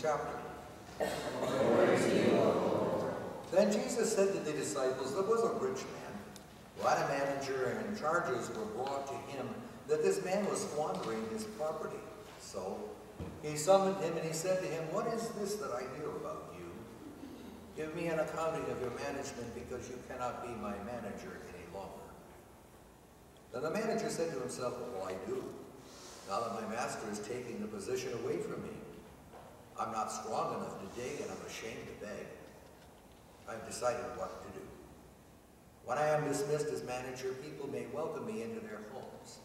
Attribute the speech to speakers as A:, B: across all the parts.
A: chapter.
B: Glory to you, O Lord.
A: Then Jesus said to the disciples, there was a rich man who had a manager, and charges were brought to him that this man was squandering his property. So he summoned him, and he said to him, what is this that I hear about you? Give me an accounting of your management, because you cannot be my manager any longer. Then the manager said to himself, what will I do, now that my master is taking the position away from me? I'm not strong enough to dig, and I'm ashamed to beg. I've decided what to do. When I am dismissed as manager, people may welcome me into their homes.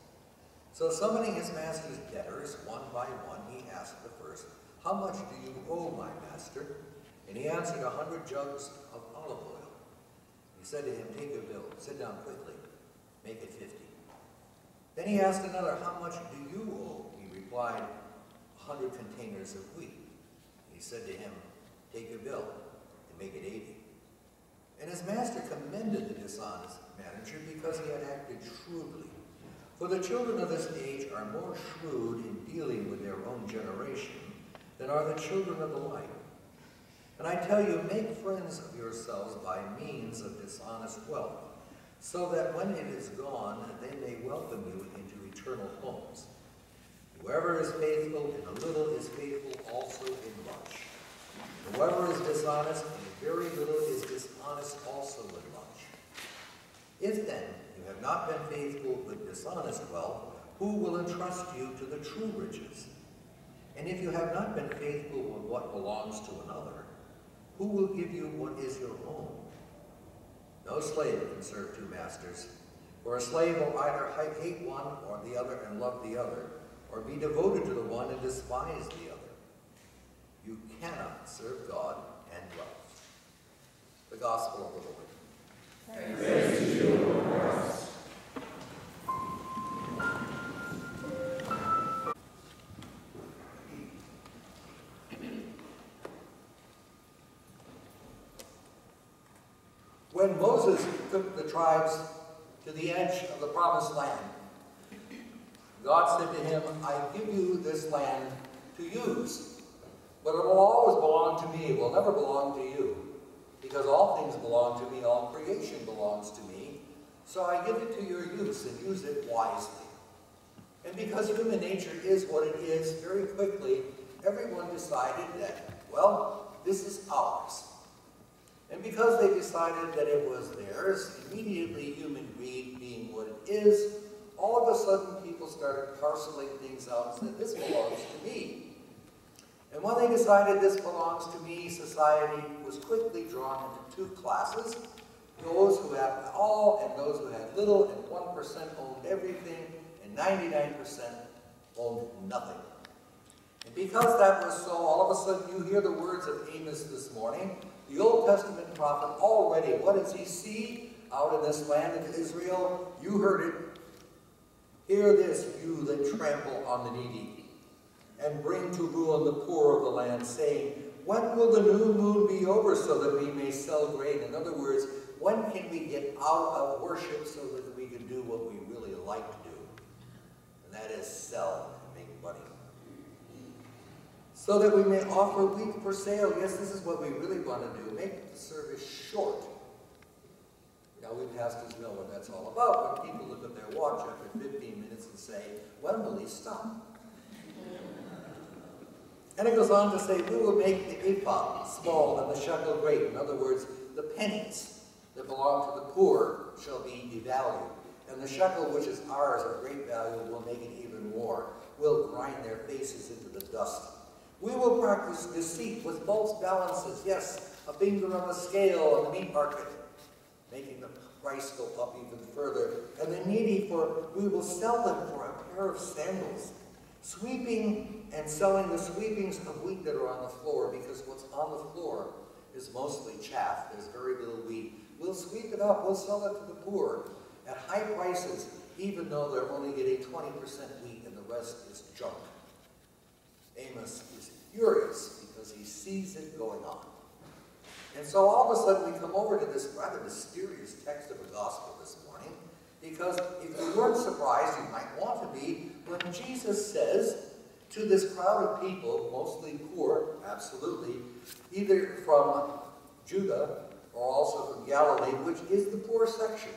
A: So summoning his master's debtors, one by one, he asked the first, how much do you owe my master? And he answered, 100 jugs of olive oil. He said to him, take your bill, sit down quickly, make it 50. Then he asked another, how much do you owe? He replied, 100 containers of wheat. He said to him, take your bill and make it 80. And his master commended the dishonest manager because he had acted shrewdly. For the children of this age are more shrewd in dealing with their own generation than are the children of the light. And I tell you, make friends of yourselves by means of dishonest wealth, so that when it is gone, they may welcome you into eternal homes. Whoever is faithful in a little is faithful also in much. Whoever is dishonest in very little is dishonest also in much. If then you have not been faithful with dishonest wealth, who will entrust you to the true riches? And if you have not been faithful with what belongs to another, who will give you what is your own? No slave can serve two masters, for a slave will either hate one or the other and love the other, or be devoted to the one and despise the other. You cannot serve God and wealth. The Gospel of the Lord.
B: Praise to you, Lord Christ.
A: When Moses took the tribes to the edge of the promised land, God said to him, I give you this land to use, but it will always belong to me. It will never belong to you, because all things belong to me, all creation belongs to me. So I give it to your use, and use it wisely. And because human nature is what it is, very quickly, everyone decided that, well, this is ours. And because they decided that it was theirs, immediately human greed being what it is, all of a sudden people started parceling things out and said, this belongs to me. And when they decided this belongs to me, society was quickly drawn into two classes, those who had all and those who had little, and 1% owned everything, and 99% owned nothing. And because that was so, all of a sudden you hear the words of Amos this morning. The Old Testament prophet already, what does he see out in this land of Israel? You heard it. Hear this, you that trample on the needy, and bring to ruin the poor of the land, saying, when will the new moon be over so that we may sell grain? In other words, when can we get out of worship so that we can do what we really like to do? And that is sell and make money. So that we may offer wheat for sale. Yes, this is what we really want to do. Make the service short. Now, we pastors know what that's all about. When people look at their watch after 15 minutes and say, when will he stop? And it goes on to say, we will make the ephah small and the shekel great. In other words, the pennies that belong to the poor shall be devalued. And the shekel, which is ours of great value, will make it even more. We'll grind their faces into the dust. We will practice deceit with false balances. Yes, a finger on the scale on the meat market, making the price go up even further. And the needy, for we will sell them for a pair of sandals. Sweeping and selling the sweepings of wheat that are on the floor, because what's on the floor is mostly chaff. There's very little wheat. We'll sweep it up. We'll sell it to the poor at high prices, even though they're only getting 20% wheat and the rest is junk. Amos is furious because he sees it going on. And so all of a sudden we come over to this rather mysterious text of the gospel this morning, because if you weren't surprised, you might want to be, when Jesus says to this crowd of people, mostly poor, absolutely, either from Judah or also from Galilee, which is the poor section.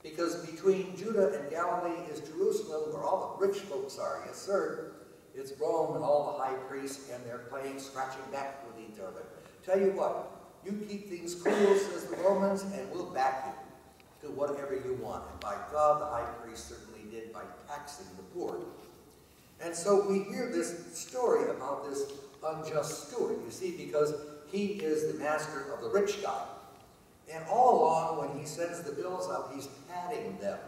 A: Because between Judah and Galilee is Jerusalem, where all the rich folks are. Yes, sir. It's Rome and all the high priests, and they're playing scratching back with each other. Tell you what, you keep things cool, says the Romans, and we'll back you to whatever you want. And by God, the high priest certainly did by taxing the poor. And so we hear this story about this unjust steward, you see, because he is the master of the rich guy. And all along, when he sends the bills out, he's padding them.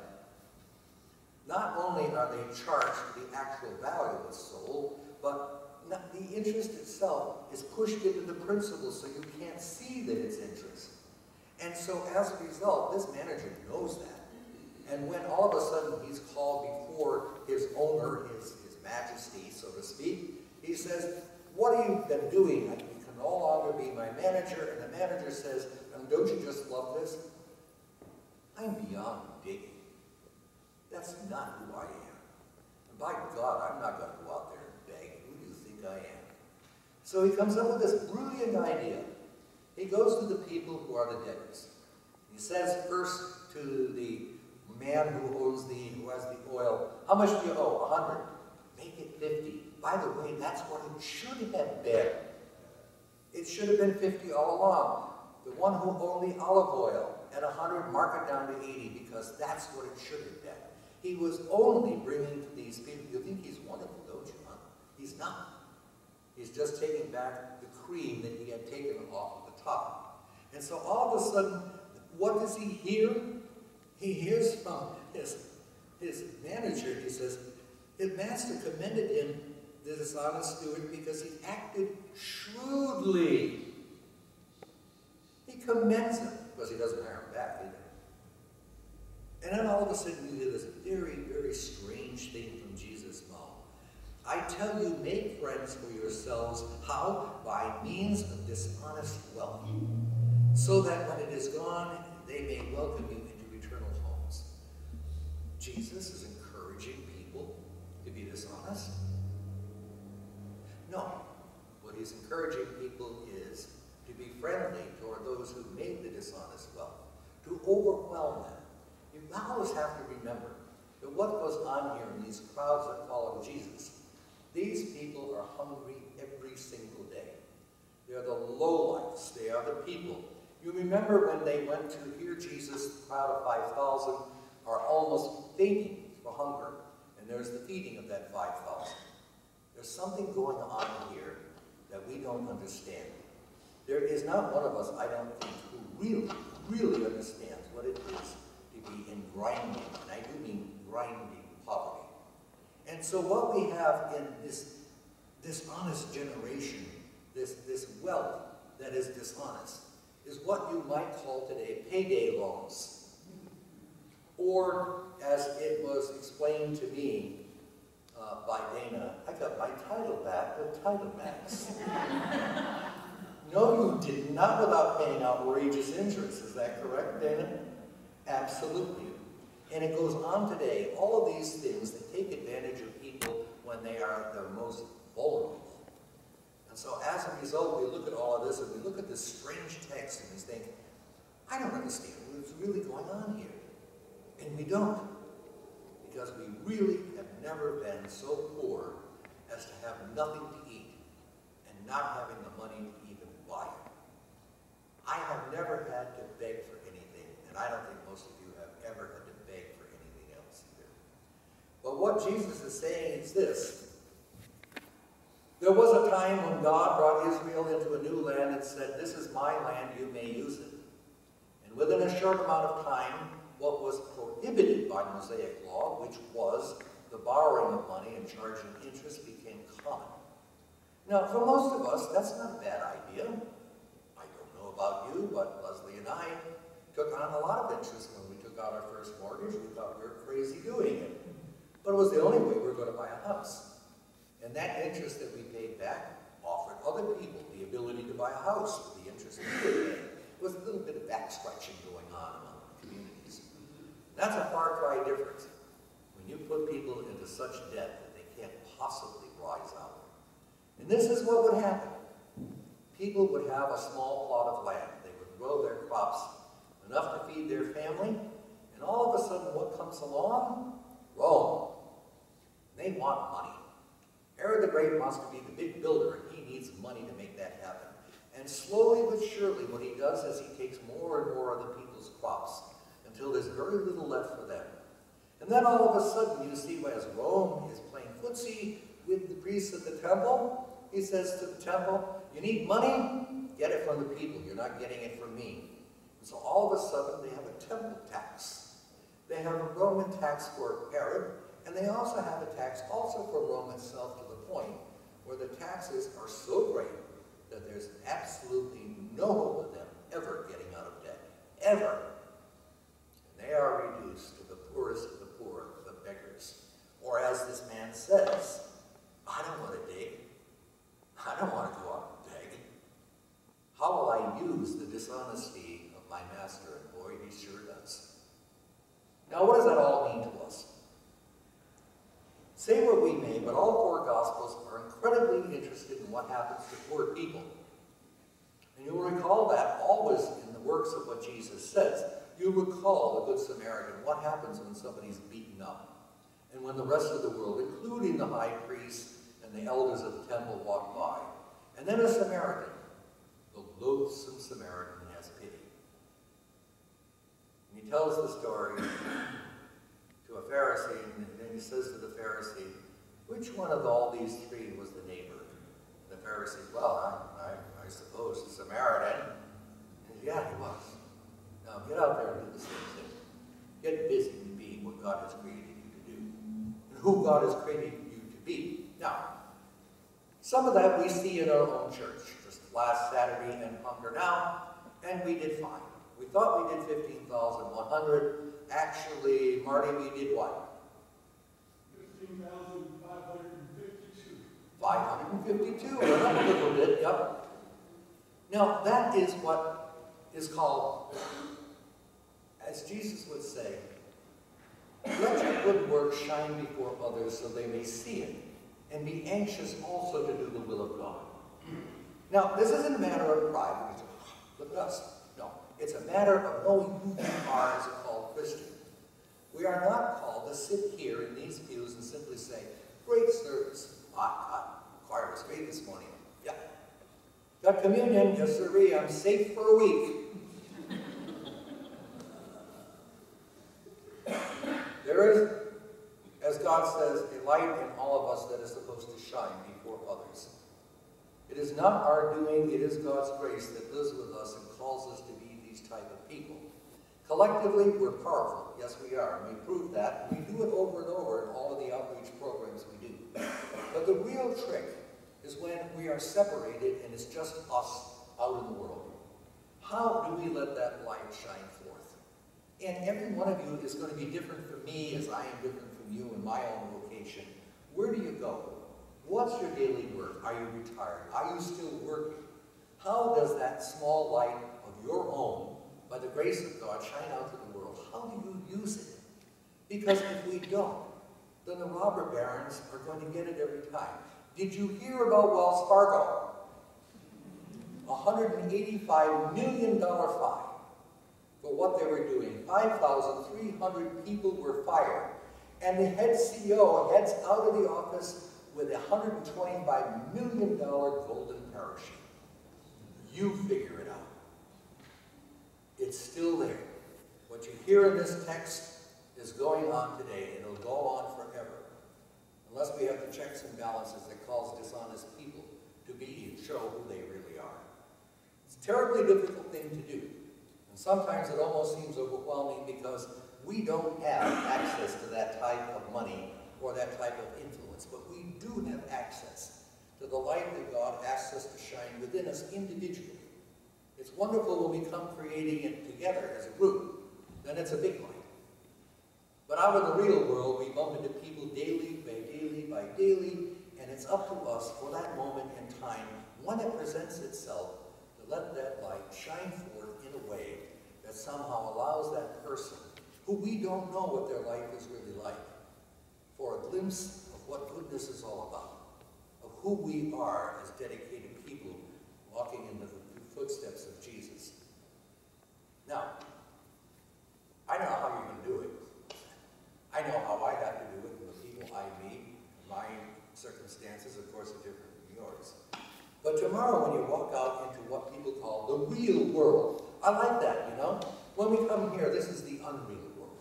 A: Not only are they charged the actual value of the soul, but the interest itself is pushed into the principal so you can't see that it's interest. And so as a result, this manager knows that. And when all of a sudden he's called before his owner, his majesty, so to speak, he says, "What have you been doing? You can no longer be my manager." And the manager says, "Don't you just love this? I'm beyond begging. That's not who I am. And by God, I'm not going to go out there and beg. Who do you think I am?" So he comes up with this brilliant idea. He goes to the people who are the debtors. He says first to the man who has the oil, "How much do you owe?" 100. "Make it 50. By the way, that's what it should have been. It should have been 50 all along. The one who owned the olive oil at 100, mark it down to 80 because that's what it should have been." He was only bringing to these people, you think he's wonderful, don't you, huh? He's not. He's just taking back the cream that he had taken off of the top. And so all of a sudden, what does he hear? He hears from his manager. He says, his master commended him, the dishonest steward, because he acted shrewdly. He commends him, because he doesn't hire him back either. And then all of a sudden you hear this very, very strange thing from Jesus' mouth. "I tell you, make friends for yourselves." How? "By means of dishonest wealth, so that when it is gone, they may welcome you into eternal homes." Jesus is encouraging people to be dishonest? No. What he's encouraging people is to be friendly toward those who made the dishonest wealth, to overwhelm them. You always have to remember that what goes on here in these crowds that follow Jesus, these people are hungry every single day. They're the lowlifes. They are the people. You remember when they went to hear Jesus, the crowd of 5,000 are almost fainting for hunger, and there's the feeding of that 5,000. There's something going on here that we don't understand. There is not one of us, I don't think, who really understands what it is to be in grinding, and I do mean grinding poverty. And so what we have in this dishonest generation, this wealth that is dishonest, is what you might call today payday loans. Or, as it was explained to me by Dana, I got my title back with Title Max. No, you did not, without paying outrageous interest. Is that correct, Dana? Absolutely. And it goes on today. All of these things that take advantage of people when they are their most vulnerable. And so as a result, we look at all of this and we look at this strange text and we think, I don't understand what's really going on here. And we don't. Because we really have never been so poor as to have nothing to eat and not having the money to even buy it. I have never had to beg for anything, and I don't think most of you have ever had to beg for anything else either. But what Jesus is saying is this. There was a time when God brought Israel into a new land and said, "This is my land, you may use it." And within a short amount of time, what was prohibited by Mosaic law, which was the borrowing of money and charging interest, became common. Now, for most of us, that's not a bad idea. I don't know about you, but Leslie and I took on a lot of interest when we took out our first mortgage. We thought we were crazy doing it. But it was the only way we were going to buy a house. And that interest that we paid back offered other people the ability to buy a house with the interest we were paying. There was a little bit of back scratching going on among the communities. That's a far cry difference. When you put people into such debt that they can't possibly rise out. And this is what would happen. People would have a small plot of land. They would grow their crops, enough to feed their family, and all of a sudden what comes along? Rome. They want money. Herod the Great wants to be the big builder, and he needs money to make that happen. And slowly but surely what he does is he takes more and more of the people's crops until there's very little left for them. And then all of a sudden you see as Rome is playing footsie with the priests at the temple, he says to the temple, you need money? Get it from the people. You're not getting it from me. And so all of a sudden they have a temple tax. They have a Roman tax for Herod, and they also have a tax also for Rome itself, to the point where the taxes are so great that there's absolutely no hope of them ever getting out of debt. Ever. And they are reduced to the poorest of the poor, the beggars. Or as this man says, I don't want to dig. I don't want to go out and beg. How will I use the dishonesty of my master? And boy, he sure does. Now, what does that all mean to us? Say what we may, but all four Gospels are incredibly interested in what happens to poor people. And you'll recall that always in the works of what Jesus says. You recall the Good Samaritan, what happens when somebody's beaten up. And when the rest of the world, including the high priest and the elders of the temple, walk by. And then a Samaritan, the loathsome Samaritan, has pity. And he tells the story to a Pharisee, and then he says to the Pharisee, which one of all these three was the neighbor? And the Pharisee, well, I suppose the Samaritan. And yeah, he was. Now get out there and do the same thing. Get busy to be what God has created you to do, and who God has created you to be. Now, some of that we see in our own church. Just last Saturday in Hunker Now, and we did fine. We thought we did 15,100. Actually, Marty, we did what?
B: 15,552.
A: 552, went up a little bit, yep. Now, that is what is called, as Jesus would say, let your good work shine before others so they may see it, and be anxious also to do the will of God. Now, this isn't a matter of pride. Look at us. No. It's a matter of knowing who we are as a called Christian. We are not called to sit here in these pews and simply say, great service. Choir was great this morning. Yeah. Got communion? Yes, sirree. I'm safe for a week. There is, as God says, a light in all of us that is supposed to shine before others. It is not our doing, it is God's grace that lives with us and calls us to be these type of people. Collectively, we're powerful. Yes, we are. And we prove that. We do it over and over in all of the outreach programs we do. But the real trick is when we are separated and it's just us out in the world. How do we let that light shine forth? And every one of you is going to be different from me as I am different from you in my own vocation. Where do you go? What's your daily work? Are you retired? Are you still working? How does that small light of your own, by the grace of God, shine out to the world? How do you use it? Because if we don't, then the robber barons are going to get it every time. Did you hear about Wells Fargo? $185 million fine for what they were doing. 5,300 people were fired. And the head CEO heads out of the office with a $125 million golden parachute. You figure it out. It's still there. What you hear in this text is going on today, and it'll go on forever. Unless we have the checks and balances that cause dishonest people to be and show who they really are. It's a terribly difficult thing to do. And sometimes it almost seems overwhelming because we don't have access to that type of money or that type of influence, but we do have access to the light that God asks us to shine within us individually. It's wonderful when we come creating it together as a group, then it's a big light. But out in the real world, we bump into people daily by daily, and it's up to us for that moment in time, when it presents itself, to let that light shine forth in a way that somehow allows that person, who we don't know what their life is really like, for a glimpse of what goodness is all about, of who we are as dedicated people walking in the footsteps of Jesus. Now, I know how you're going to do it. I know how I have to do it, and the people I meet, my circumstances, of course, are different from yours. But tomorrow, when you walk out into what people call the real world, I like that, you know? When we come here, this is the unreal world.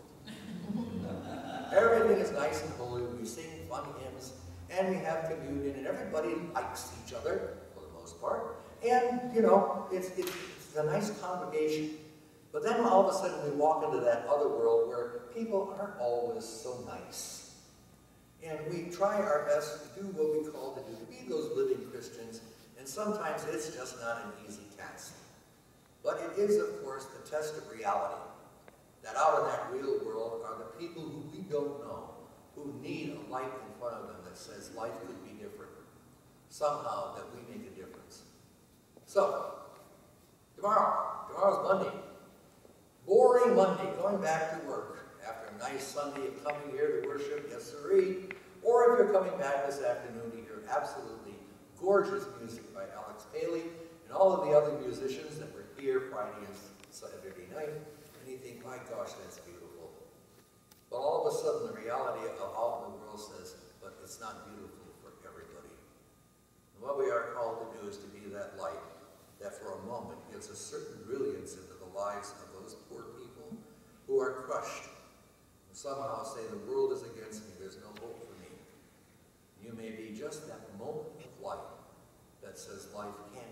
A: Everything is nice and holy, we sing fun hymns, and we have communion, and everybody likes each other, for the most part. And, you know, it's a nice congregation. But then all of a sudden we walk into that other world where people aren't always so nice. And we try our best to do what we call to do, to be those living Christians, and sometimes it's just not an easy task. But it is, of course, the test of reality, that out in that real world are the people who we don't know, who need a light in front of them that says life could be different, somehow that we make a difference. So, tomorrow's Monday. Boring Monday, going back to work after a nice Sunday of coming here to worship, yes sirree. Or if you're coming back this afternoon to hear absolutely gorgeous music by Alex Paley and all of the other musicians that were here Friday and Saturday night, and you think, my gosh, that's beautiful. But all of a sudden, the reality of out in the world says, but it's not beautiful for everybody. And what we are called to do is to be that light that for a moment gives a certain brilliance into the lives of those poor people who are crushed, and somehow say, the world is against me, there's no hope for me. You may be just that moment of light that says life can